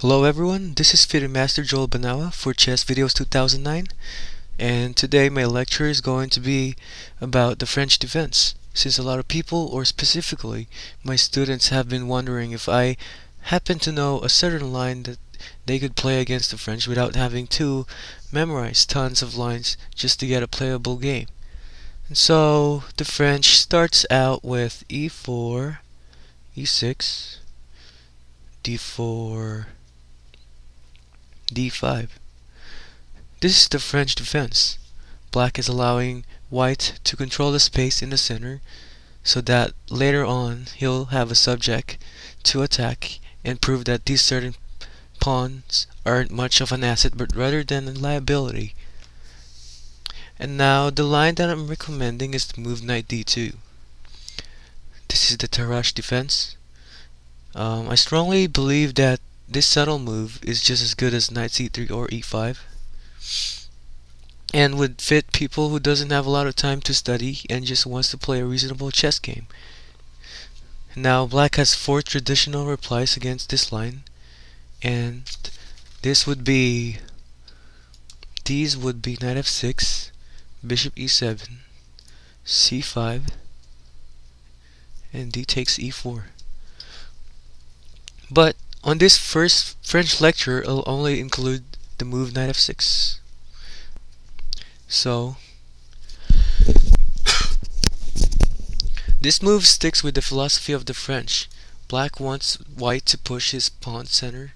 Hello everyone, this is FIDE Master Joel Banawa for Chess Videos 2009, and today my lecture is going to be about the French defense, since a lot of people, or specifically my students, have been wondering if I happen to know a certain line that they could play against the French without having to memorize tons of lines just to get a playable game. And so the French starts out with e4, e6, d4, d5. This is the French defense. Black is allowing white to control the space in the center so that later on he'll have a subject to attack and prove that these certain pawns aren't much of an asset but rather than a liability. And now the line that I'm recommending is to move knight d2. This is the Tarrasch defense. I strongly believe that this subtle move is just as good as knight c3 or e5, and would fit people who doesn't have a lot of time to study and just wants to play a reasonable chess game. Now black has 4 traditional replies against this line, and these would be knight f6, bishop e7, c5, and d takes e4. But on this first French lecture, I'll only include the move knight f6. So this move sticks with the philosophy of the French. Black wants white to push his pawn center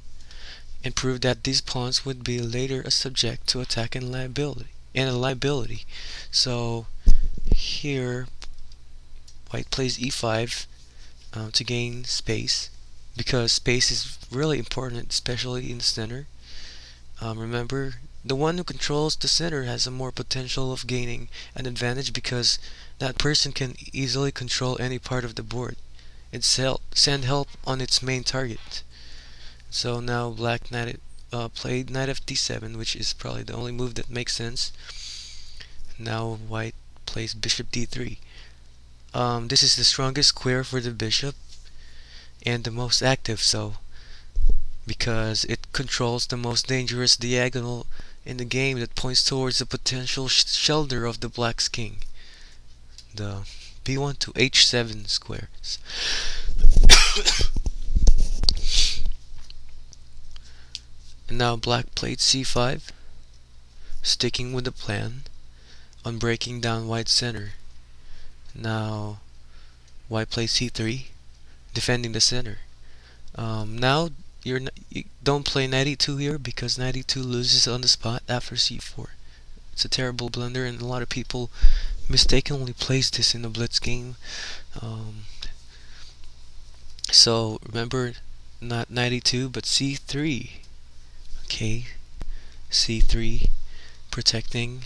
and prove that these pawns would be later a subject to attack and a liability. So here white plays e5 to gain space, because space is really important, especially in the center. Remember, the one who controls the center has a more potential of gaining an advantage because that person can easily control any part of the board and send help on its main target. So now black played knight f d7, which is probably the only move that makes sense. Now white plays bishop d3. This is the strongest square for the bishop and the most active, so because it controls the most dangerous diagonal in the game that points towards the potential shelter of the black's king, the b1 to h7 squares. And now black played c5, sticking with the plan on breaking down white's center. Now white plays c3, defending the center. Now you don't play knight e2 here because knight e2 loses on the spot after c4. It's a terrible blunder, and a lot of people mistakenly plays this in the blitz game. So remember, not knight e2 but c3. Okay, c3, protecting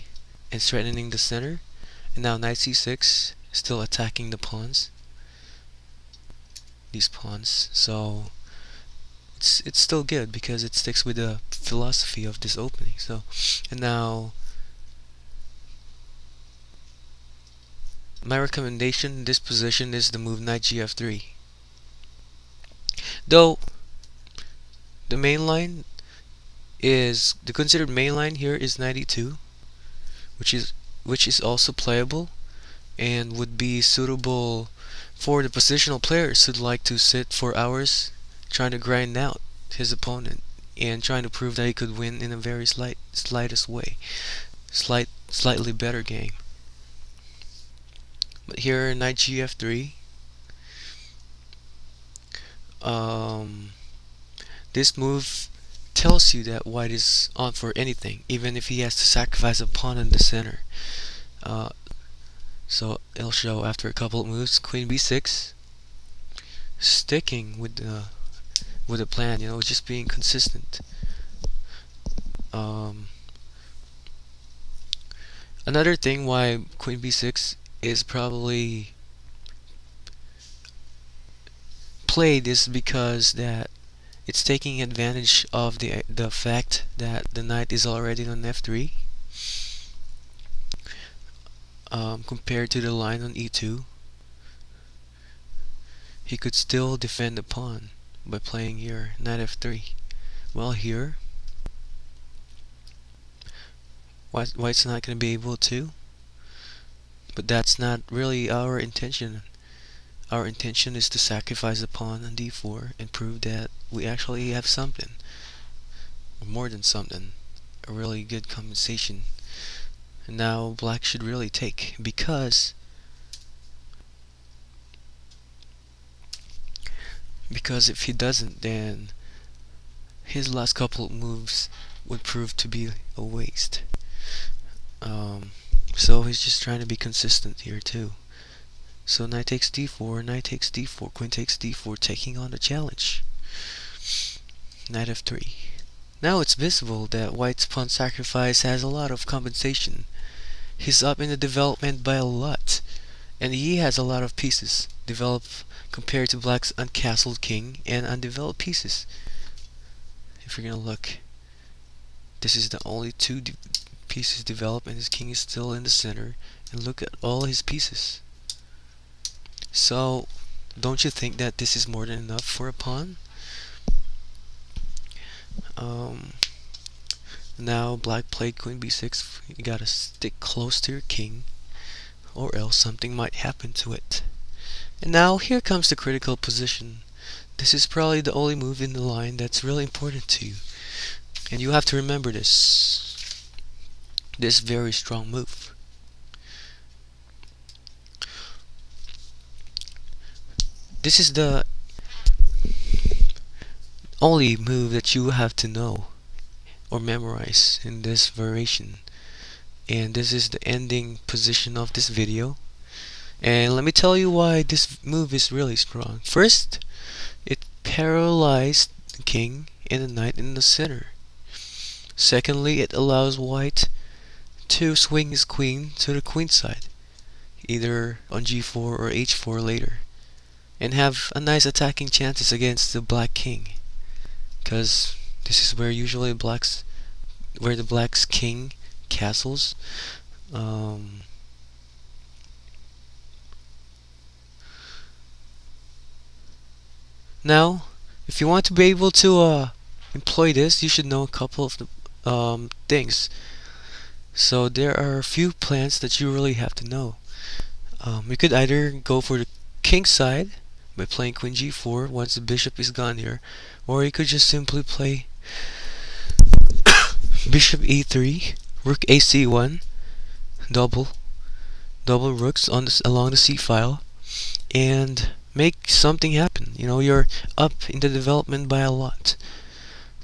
and threatening the center. And now knight c6, still attacking the pawns. These pawns. So it's still good because it sticks with the philosophy of this opening. So, and now my recommendation in this position is the move knight gf3. Though the main line is the considered main line here is knight e2, which is also playable and would be suitable for the positional players who'd like to sit for hours trying to grind out his opponent and trying to prove that he could win in a very slightest way, slightly better game. But here knight gf3, this move tells you that white is on for anything, even if he has to sacrifice a pawn in the center. So it'll show after a couple of moves. Queen b6, sticking with the plan, just being consistent. Another thing why queen b6 is probably played is because that it's taking advantage of the fact that the knight is already on f3, compared to the line on e2. He could still defend the pawn by playing here knight f3, Well, here white's not going to be able to, but that's not really our intention. Our intention is to sacrifice a pawn on d4 and prove that we actually have something, or more than something, a really good compensation. And now black should really take, because if he doesn't, then his last couple of moves would prove to be a waste. So he's just trying to be consistent here too. So knight takes d4, knight takes d4, queen takes d4, taking on the challenge. Knight f3. Now it's visible that white's pawn sacrifice has a lot of compensation. He's up in the development by a lot, and he has a lot of pieces developed compared to black's uncastled king and undeveloped pieces. If you're gonna look, this is the only two pieces developed, and his king is still in the center. And look at all his pieces. So, don't you think that this is more than enough for a pawn? Now black played queen b6. You gotta stick close to your king, or else something might happen to it. And now here comes the critical position. This is probably the only move in the line that's really important to you, and you have to remember this very strong move. This is the only move that you have to know or memorize in this variation, and this is the ending position of this video. And let me tell you why this move is really strong. First, it paralyzed the king and the knight in the center. Secondly, it allows white to swing his queen to the queen side, either on g4 or h4 later, and have a nice attacking chances against the black king, because this is where usually the black's king castles. Now, if you want to be able to employ this, you should know a couple of the things. So there are a few plans that you really have to know. You could either go for the king side by playing queen g4 once the bishop is gone here, or you could just simply play bishop e3, rook ac1, double rooks on along the c file, and make something happen. You know, you're up in the development by a lot.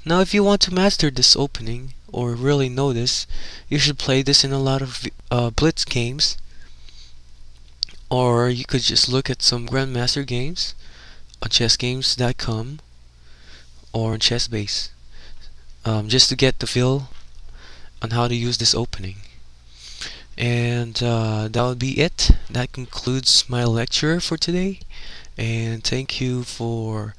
Now, if you want to master this opening, or really know this, you should play this in a lot of blitz games, or you could just look at some grandmaster games on chessgames.com or on ChessBase, just to get the feel on how to use this opening. And that would be it. That concludes my lecture for today, and thank you for